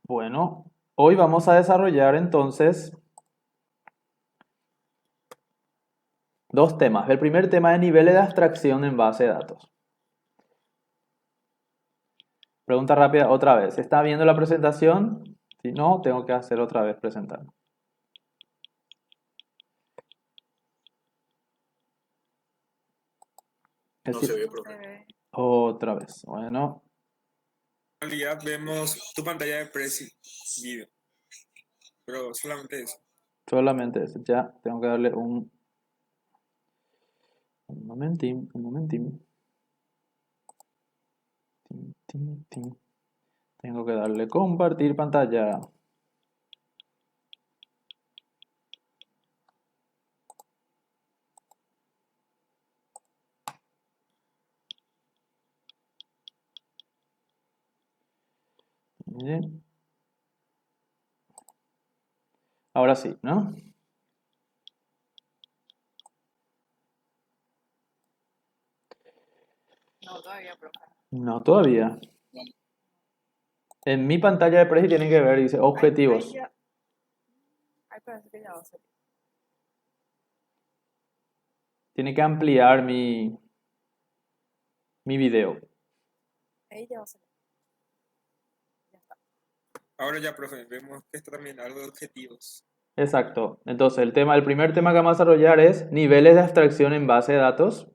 Bueno, hoy vamos a desarrollar entonces dos temas. El primer tema es niveles de abstracción en base de datos. Pregunta rápida otra vez. ¿Está viendo la presentación? Si no, tengo que hacer otra vez presentar. No se ve, profe. Otra vez. Bueno, En realidad vemos tu pantalla de Prezi video, pero solamente eso. solamente eso. Ya tengo que darle un momentín. Tin. Tengo que darle compartir pantalla. Bien. Ahora sí, ¿no? No, todavía, profe. No, todavía. En mi pantalla de Prezi tienen que ver, dice objetivos. Ay, parece que ya va a salir. Tiene que ampliar mi video. Ahí ya va a salir. Ya está. Ahora ya, profe, vemos que está también algo de objetivos. Exacto. Entonces, el primer tema que vamos a desarrollar es niveles de abstracción en base de datos.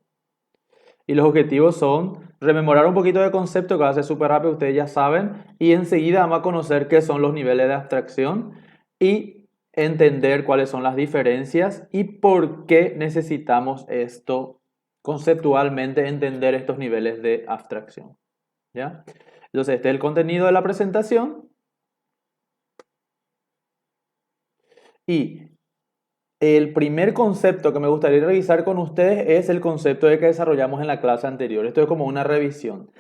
Y los objetivos son rememorar un poquito de concepto que va a ser súper rápido, ustedes ya saben. Y enseguida vamos a conocer qué son los niveles de abstracción y entender cuáles son las diferencias y por qué necesitamos esto conceptualmente, entender estos niveles de abstracción. ¿Ya? Entonces, este es el contenido de la presentación. Y el primer concepto que me gustaría revisar con ustedes es el concepto de que desarrollamos en la clase anterior. Esto es como una revisión.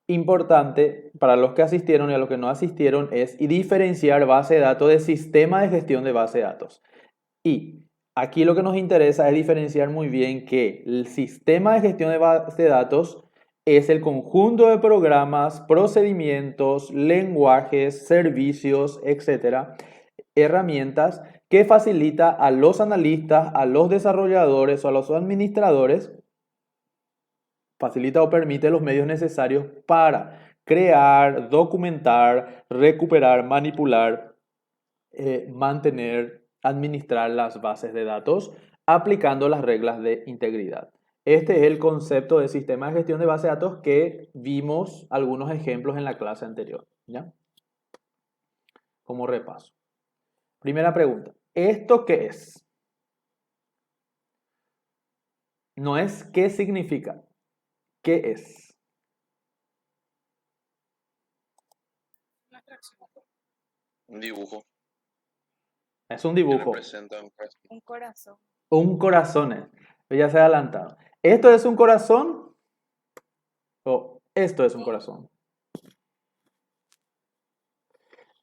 Importante para los que asistieron y a los que no asistieron es diferenciar base de datos de sistema de gestión de base de datos. Y aquí lo que nos interesa es diferenciar muy bien que el sistema de gestión de base de datos es el conjunto de programas, procedimientos, lenguajes, servicios, etcétera, herramientas que facilita a los analistas, a los desarrolladores o a los administradores, facilita o permite los medios necesarios para crear, documentar, recuperar, manipular, mantener, administrar las bases de datos aplicando las reglas de integridad. Este es el concepto de sistema de gestión de base de datos que vimos algunos ejemplos en la clase anterior, ¿ya? Como repaso. Primera pregunta, ¿esto qué es? No es qué significa, ¿qué es? Una abstracción. Un dibujo Es un que dibujo, representa un corazón. Un corazón. un corazón. Ya se ha adelantado. ¿Esto es un corazón? ¿O esto es un corazón?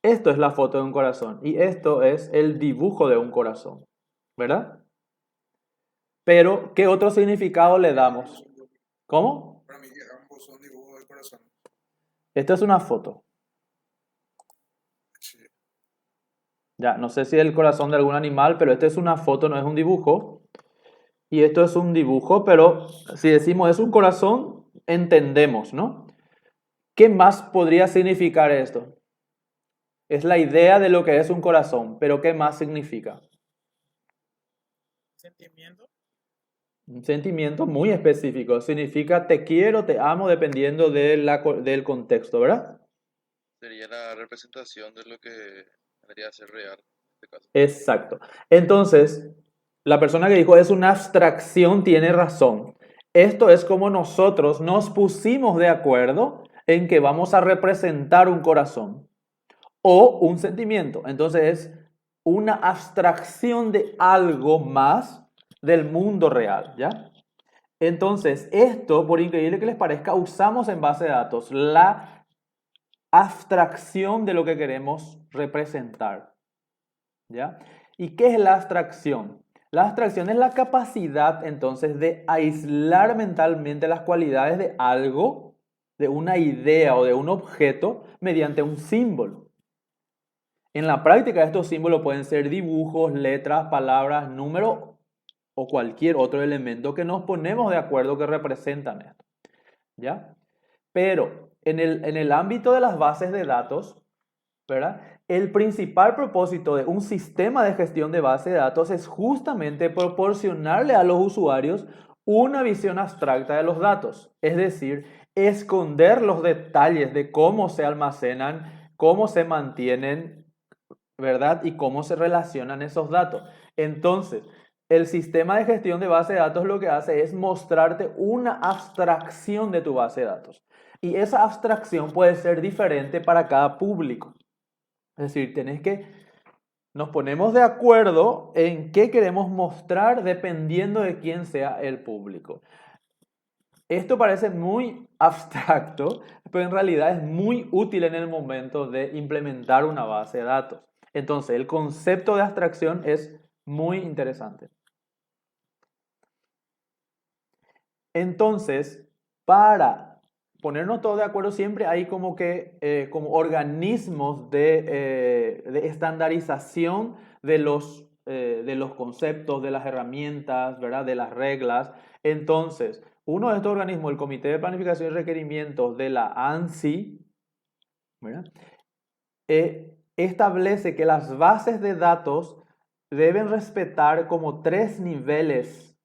Esto es la foto de un corazón y esto es el dibujo de un corazón, ¿verdad? Pero, ¿qué otro significado le damos? ¿Cómo? Para mí que ambos son dibujos del corazón. Esto es una foto. Sí. Ya, no sé si es el corazón de algún animal, pero esto es una foto, no es un dibujo. Y esto es un dibujo, pero si decimos es un corazón, entendemos, ¿no? ¿Qué más podría significar esto? Es la idea de lo que es un corazón, pero ¿qué más significa? Sentimiento. Un sentimiento muy específico. Significa te quiero, te amo, dependiendo del contexto, ¿verdad? Sería la representación de lo que debería ser real en este caso. Exacto. Entonces, la persona que dijo es una abstracción tiene razón. Esto es como nosotros nos pusimos de acuerdo en que vamos a representar un corazón o un sentimiento. Entonces es una abstracción de algo más del mundo real, ¿ya? Entonces, esto, por increíble que les parezca, usamos en base de datos la abstracción de lo que queremos representar, ¿ya? ¿Y qué es la abstracción? La abstracción es la capacidad entonces de aislar mentalmente las cualidades de algo, de una idea o de un objeto mediante un símbolo. En la práctica estos símbolos pueden ser dibujos, letras, palabras, números o cualquier otro elemento que nos ponemos de acuerdo que representan esto. ¿Ya? Pero en el ámbito de las bases de datos, ¿verdad? El principal propósito de un sistema de gestión de base de datos es justamente proporcionarle a los usuarios una visión abstracta de los datos, es decir, esconder los detalles de cómo se almacenan, cómo se mantienen, ¿verdad? Y cómo se relacionan esos datos. Entonces, el sistema de gestión de base de datos lo que hace es mostrarte una abstracción de tu base de datos. Y esa abstracción puede ser diferente para cada público. Es decir, nos ponemos de acuerdo en qué queremos mostrar dependiendo de quién sea el público. Esto parece muy abstracto, pero en realidad es muy útil en el momento de implementar una base de datos. Entonces, el concepto de abstracción es muy interesante. Entonces, para ponernos todos de acuerdo, siempre hay como organismos de estandarización de los conceptos, de las herramientas, ¿verdad? De las reglas. Entonces, uno de estos organismos, el Comité de Planificación y Requerimientos de la ANSI, ¿verdad? Establece que las bases de datos deben respetar como 3 niveles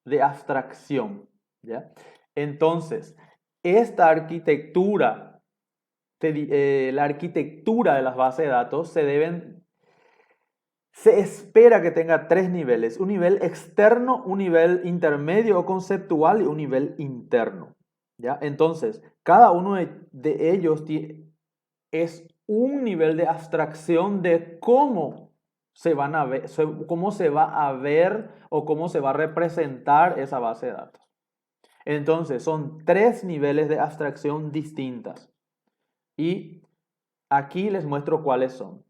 de abstracción, ¿ya? Entonces, esta arquitectura, la arquitectura de las bases de datos se espera que tenga 3 niveles, un nivel externo, un nivel intermedio o conceptual y un nivel interno, ¿ya? Entonces, cada uno de ellos es un nivel de abstracción de cómo se van a ver, cómo se va a ver o cómo se va a representar esa base de datos. Entonces, son 3 niveles de abstracción distintas. Y aquí les muestro cuáles son.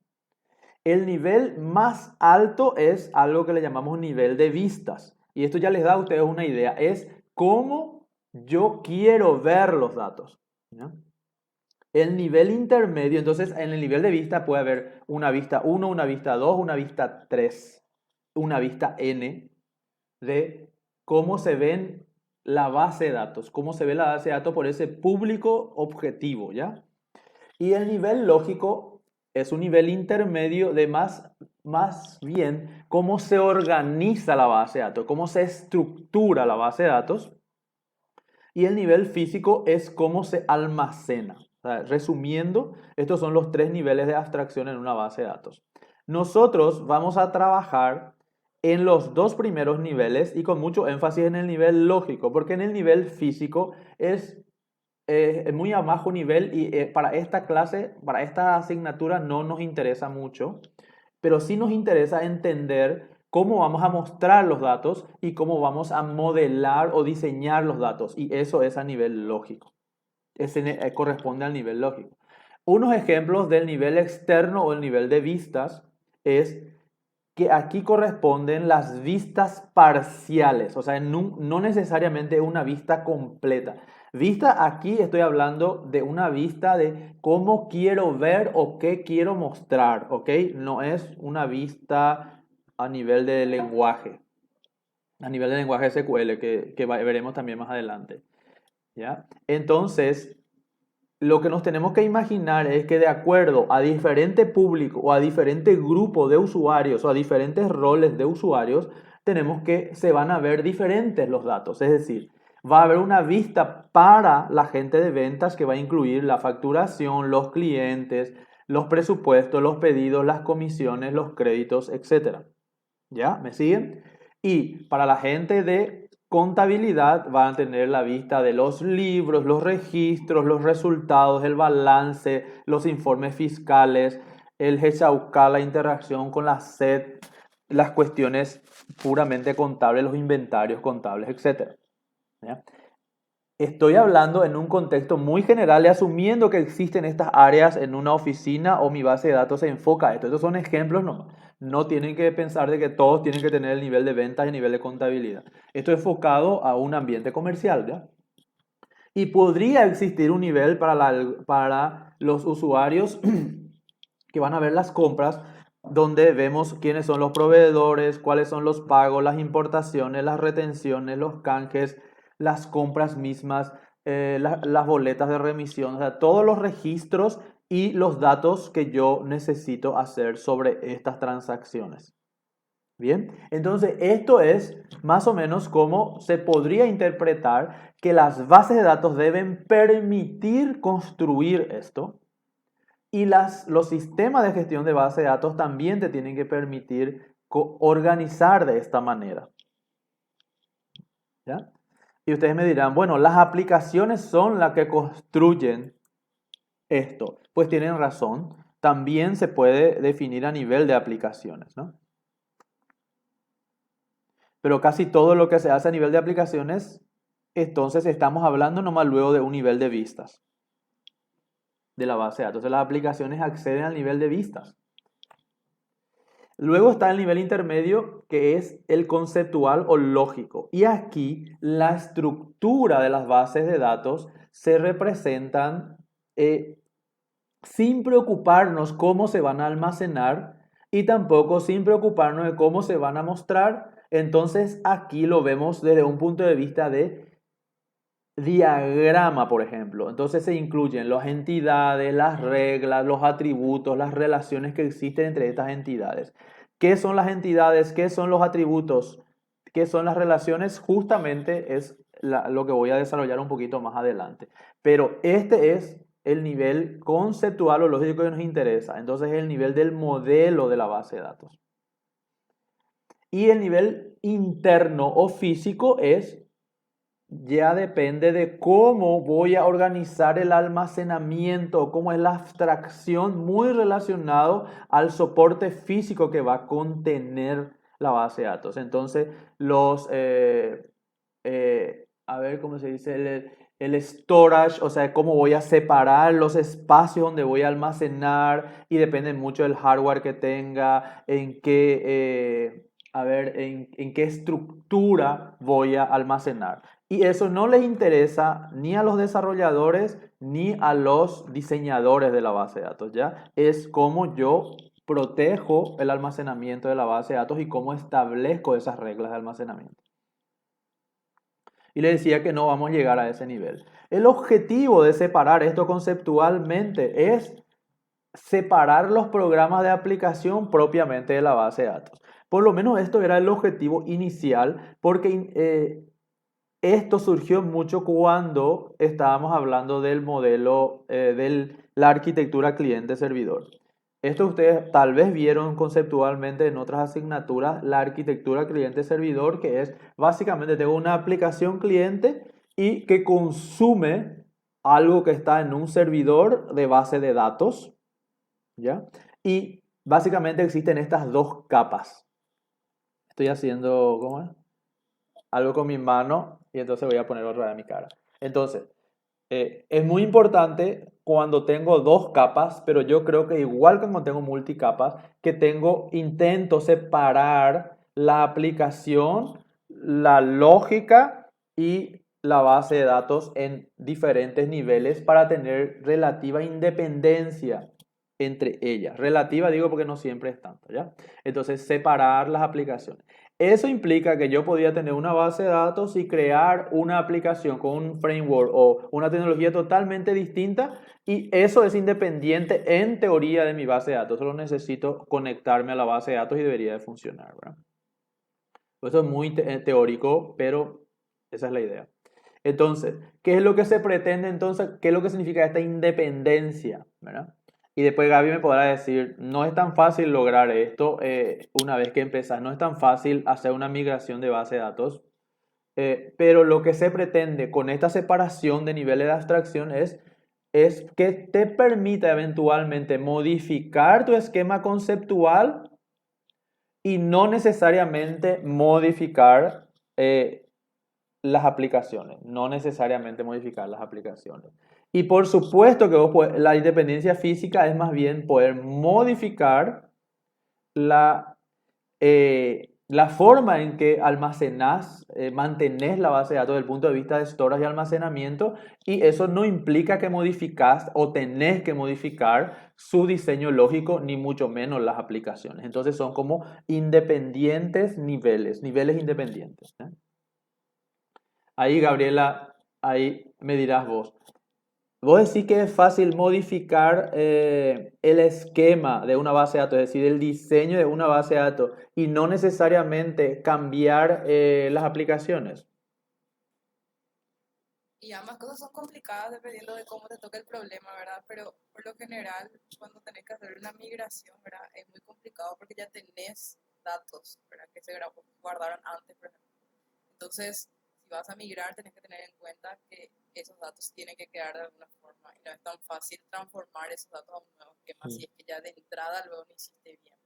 El nivel más alto es algo que le llamamos nivel de vistas. Y esto ya les da a ustedes una idea. Es cómo yo quiero ver los datos, ¿no? El nivel intermedio, entonces en el nivel de vista puede haber una vista 1, una vista 2, una vista 3, una vista N de cómo se ven la base de datos, cómo se ve la base de datos por ese público objetivo, ¿ya? Y el nivel lógico es un nivel intermedio de más bien cómo se organiza la base de datos, cómo se estructura la base de datos. Y el nivel físico es cómo se almacena. O sea, resumiendo, estos son los 3 niveles de abstracción en una base de datos. Nosotros vamos a trabajar en los 2 primeros niveles y con mucho énfasis en el nivel lógico, porque en el nivel físico es muy a bajo nivel y para esta clase, para esta asignatura no nos interesa mucho, pero sí nos interesa entender cómo vamos a mostrar los datos y cómo vamos a modelar o diseñar los datos, y eso es a nivel lógico. Ese corresponde al nivel lógico. Unos ejemplos del nivel externo o el nivel de vistas es que aquí corresponden las vistas parciales, o sea, no necesariamente una vista completa. Vista, aquí estoy hablando de una vista de cómo quiero ver o qué quiero mostrar, ¿ok? No es una vista a nivel de lenguaje, a nivel de lenguaje SQL, que veremos también más adelante, ¿ya? Entonces, lo que nos tenemos que imaginar es que de acuerdo a diferente público o a diferente grupo de usuarios o a diferentes roles de usuarios, se van a ver diferentes los datos. Es decir, va a haber una vista para la gente de ventas que va a incluir la facturación, los clientes, los presupuestos, los pedidos, las comisiones, los créditos, etc. ¿Ya? ¿Me siguen? Y para la gente de contabilidad van a tener la vista de los libros, los registros, los resultados, el balance, los informes fiscales, el HAUK, la interacción con la SED, las cuestiones puramente contables, los inventarios contables, etc. ¿Ya? Estoy hablando en un contexto muy general y asumiendo que existen estas áreas en una oficina o mi base de datos se enfoca a esto. Estos son ejemplos, no tienen que pensar de que todos tienen que tener el nivel de ventas y el nivel de contabilidad. Esto es enfocado a un ambiente comercial, ¿ya? Y podría existir un nivel para los usuarios que van a ver las compras, donde vemos quiénes son los proveedores, cuáles son los pagos, las importaciones, las retenciones, los canjes, las compras mismas, las boletas de remisión, o sea, todos los registros y los datos que yo necesito hacer sobre estas transacciones. Bien, entonces esto es más o menos cómo se podría interpretar que las bases de datos deben permitir construir esto. Y los sistemas de gestión de base de datos también te tienen que permitir organizar de esta manera. ¿Ya? Y ustedes me dirán, bueno, las aplicaciones son las que construyen esto. Pues tienen razón. También se puede definir a nivel de aplicaciones, ¿no? Pero casi todo lo que se hace a nivel de aplicaciones, entonces estamos hablando nomás luego de un nivel de vistas de la base de datos. Entonces las aplicaciones acceden al nivel de vistas. Luego está el nivel intermedio, que es el conceptual o lógico. Y aquí la estructura de las bases de datos se representan sin preocuparnos cómo se van a almacenar y tampoco sin preocuparnos de cómo se van a mostrar. Entonces aquí lo vemos desde un punto de vista de diagrama, por ejemplo. Entonces se incluyen las entidades, las reglas, los atributos, las relaciones que existen entre estas entidades. ¿Qué son las entidades? ¿Qué son los atributos? ¿Qué son las relaciones? Justamente es lo que voy a desarrollar un poquito más adelante. Pero este es el nivel conceptual o lógico que nos interesa. Entonces es el nivel del modelo de la base de datos. Y el nivel interno o físico ya depende de cómo voy a organizar el almacenamiento, cómo es la abstracción, muy relacionado al soporte físico que va a contener la base de datos. Entonces, a ver cómo se dice, el storage, o sea, cómo voy a separar los espacios donde voy a almacenar, y depende mucho del hardware que tenga, en qué estructura voy a almacenar. Y eso no les interesa ni a los desarrolladores ni a los diseñadores de la base de datos, ¿ya? Es cómo yo protejo el almacenamiento de la base de datos y cómo establezco esas reglas de almacenamiento. Y le decía que no vamos a llegar a ese nivel. El objetivo de separar esto conceptualmente es separar los programas de aplicación propiamente de la base de datos. Por lo menos esto era el objetivo inicial, porque esto surgió mucho cuando estábamos hablando del modelo de la arquitectura cliente-servidor. Esto ustedes tal vez vieron conceptualmente en otras asignaturas, la arquitectura cliente-servidor, que es básicamente tengo una aplicación cliente y que consume algo que está en un servidor de base de datos, ¿ya? Y básicamente existen estas dos capas. Estoy haciendo, ¿cómo es? Algo con mi mano y entonces voy a poner otra de mi cara. Entonces, es muy importante cuando tengo dos capas, pero yo creo que igual cuando tengo multicapas, que intento separar la aplicación, la lógica y la base de datos en diferentes niveles para tener relativa independencia entre ellas. Relativa digo porque no siempre es tanto, ¿ya? Entonces, separar las aplicaciones. Eso implica que yo podía tener una base de datos y crear una aplicación con un framework o una tecnología totalmente distinta, y eso es independiente en teoría de mi base de datos. Solo necesito conectarme a la base de datos y debería de funcionar, ¿verdad? Eso es muy teórico, pero esa es la idea. Entonces, ¿qué es lo que se pretende entonces? ¿Qué es lo que significa esta independencia? ¿Verdad? Y después Gaby me podrá decir, no es tan fácil lograr esto una vez que empezás, no es tan fácil hacer una migración de base de datos, pero lo que se pretende con esta separación de niveles de abstracción es que te permita eventualmente modificar tu esquema conceptual y no necesariamente modificar las aplicaciones, no necesariamente modificar las aplicaciones. Y por supuesto que la independencia física es más bien poder modificar la forma en que almacenás, mantenés la base de datos desde el punto de vista de storage y almacenamiento, y eso no implica que modificás o tenés que modificar su diseño lógico, ni mucho menos las aplicaciones. Entonces son como independientes niveles independientes, ¿eh? Ahí, Gabriela, ahí me dirás vos. Vos decís que es fácil modificar el esquema de una base de datos, es decir, el diseño de una base de datos y no necesariamente cambiar las aplicaciones. Y ambas cosas son complicadas dependiendo de cómo te toque el problema, ¿verdad? Pero por lo general, cuando tenés que hacer una migración, ¿verdad? Es muy complicado porque ya tenés datos, ¿verdad? Que se guardaron antes, por ejemplo. Entonces, si vas a migrar, tenés que tener en cuenta que esos datos tienen que quedar de alguna forma. Y no es tan fácil transformar esos datos a un nuevo esquema si es que ya de entrada luego no hiciste bien.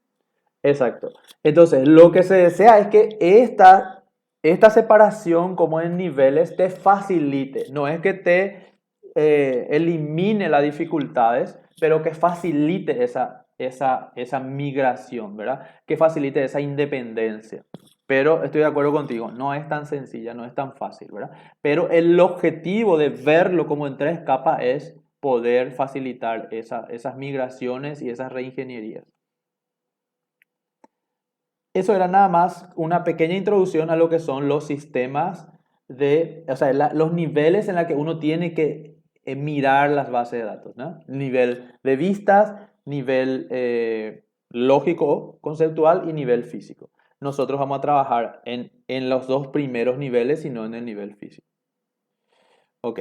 Exacto. Entonces, lo que se desea es que esta separación como en niveles te facilite, no es que te elimine las dificultades, pero que facilite esa migración, ¿verdad? Que facilite esa independencia. Pero estoy de acuerdo contigo, no es tan sencilla, no es tan fácil, ¿verdad? Pero el objetivo de verlo como en tres capas es poder facilitar esas migraciones y esas reingenierías. Eso era nada más una pequeña introducción a lo que son los sistemas o sea, los niveles en los que uno tiene que mirar las bases de datos, ¿no? Nivel de vistas, nivel lógico, conceptual y nivel físico. Nosotros vamos a trabajar en los dos primeros niveles y no en el nivel físico. Ok.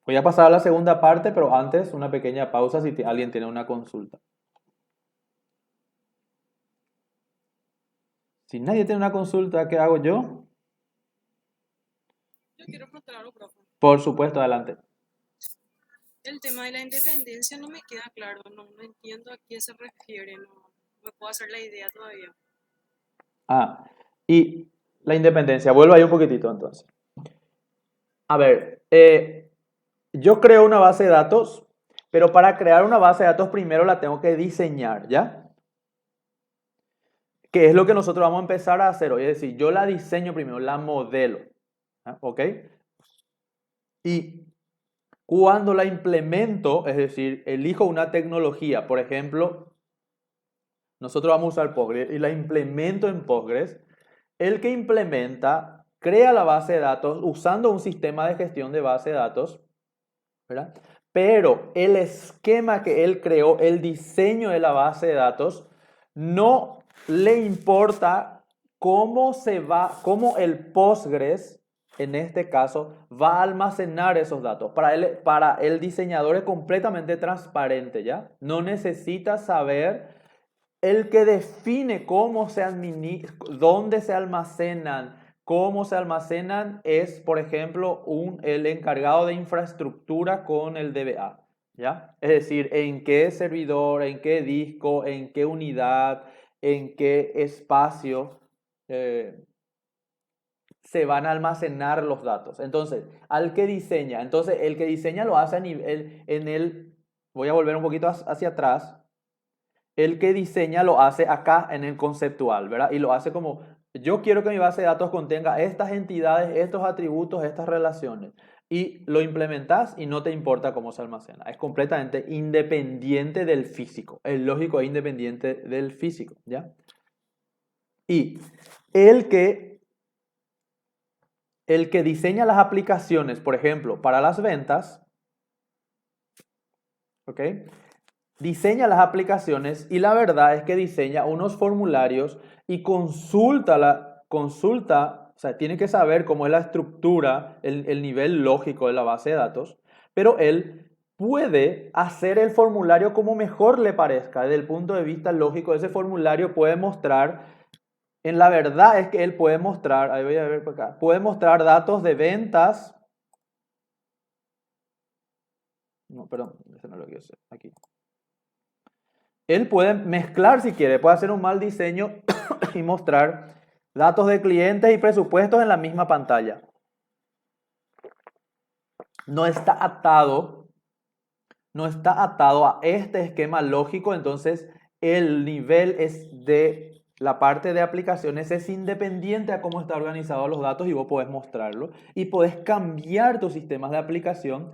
Voy a pasar a la segunda parte, pero antes una pequeña pausa si alguien tiene una consulta. Si nadie tiene una consulta, ¿qué hago yo? Yo quiero preguntar algo, profe. Por supuesto, adelante. El tema de la independencia no me queda claro, no entiendo a qué se refiere, no me puedo hacer la idea todavía. Y la independencia, vuelvo ahí un poquitito entonces. A ver, yo creo una base de datos, pero para crear una base de datos primero la tengo que diseñar, ¿ya? Que es lo que nosotros vamos a empezar a hacer hoy, es decir, yo la diseño primero, la modelo, ¿ok? Y cuando la implemento, es decir, elijo una tecnología, por ejemplo, nosotros vamos a usar Postgres y la implemento en Postgres, el que implementa crea la base de datos usando un sistema de gestión de base de datos, ¿verdad? Pero el esquema que él creó, el diseño de la base de datos, no le importa cómo el Postgres, en este caso, va a almacenar esos datos. Para el diseñador es completamente transparente, ¿ya? No necesita saber. El que define dónde se almacenan, cómo se almacenan es, por ejemplo, el encargado de infraestructura con el DBA, ¿ya? Es decir, en qué servidor, en qué disco, en qué unidad, en qué espacio se van a almacenar los datos. Entonces, el que diseña lo hace voy a volver un poquito hacia atrás. El que diseña lo hace acá en el conceptual, ¿verdad? Y lo hace como, yo quiero que mi base de datos contenga estas entidades, estos atributos, estas relaciones. Y lo implementas y no te importa cómo se almacena. Es completamente independiente del físico. El lógico es independiente del físico, ¿ya? Y el que diseña las aplicaciones, por ejemplo, para las ventas, ¿ok? Diseña las aplicaciones y la verdad es que diseña unos formularios y consulta, o sea, tiene que saber cómo es la estructura, el nivel lógico de la base de datos, pero él puede hacer el formulario como mejor le parezca. Desde el punto de vista lógico, ese formulario puede mostrar, en la verdad es que él puede mostrar, ahí voy a ver por acá, puede mostrar datos de ventas. No, perdón, ese no lo quiero hacer, aquí. Él puede mezclar si quiere, puede hacer un mal diseño y mostrar datos de clientes y presupuestos en la misma pantalla. No está atado a este esquema lógico, entonces el nivel es de la parte de aplicaciones es independiente a cómo está organizado los datos y vos podés mostrarlo y podés cambiar tus sistemas de aplicación,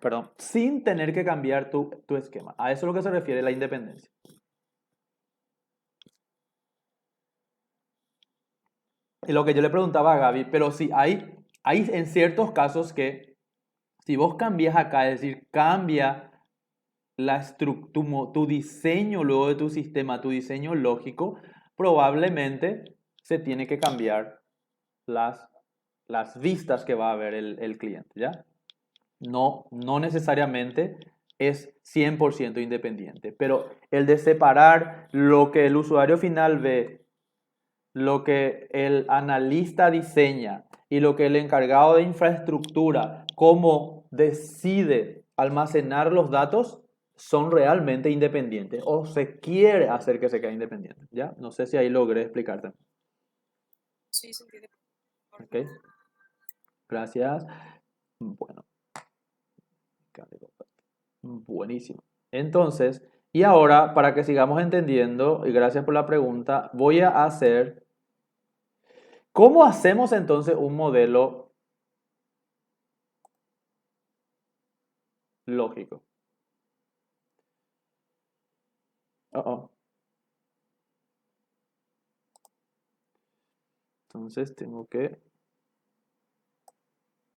perdón, sin tener que cambiar tu esquema. A eso es lo que se refiere la independencia. Y lo que yo le preguntaba a Gaby, pero sí, hay en ciertos casos que si vos cambias acá, es decir, cambia tu diseño luego de tu sistema, tu diseño lógico, probablemente se tiene que cambiar las vistas que va a ver el cliente, ¿ya? No necesariamente es 100% independiente, pero el de separar lo que el usuario final ve, lo que el analista diseña y lo que el encargado de infraestructura, cómo decide almacenar los datos, son realmente independientes o se quiere hacer que se quede independiente, ¿ya? No sé si ahí logré explicarte. Sí, se entiende. ¿Ok? Gracias. Bueno, buenísimo. Entonces, y ahora, para que sigamos entendiendo, y gracias por la pregunta, voy a hacer, ¿cómo hacemos entonces un modelo lógico? Uh-oh. Entonces tengo que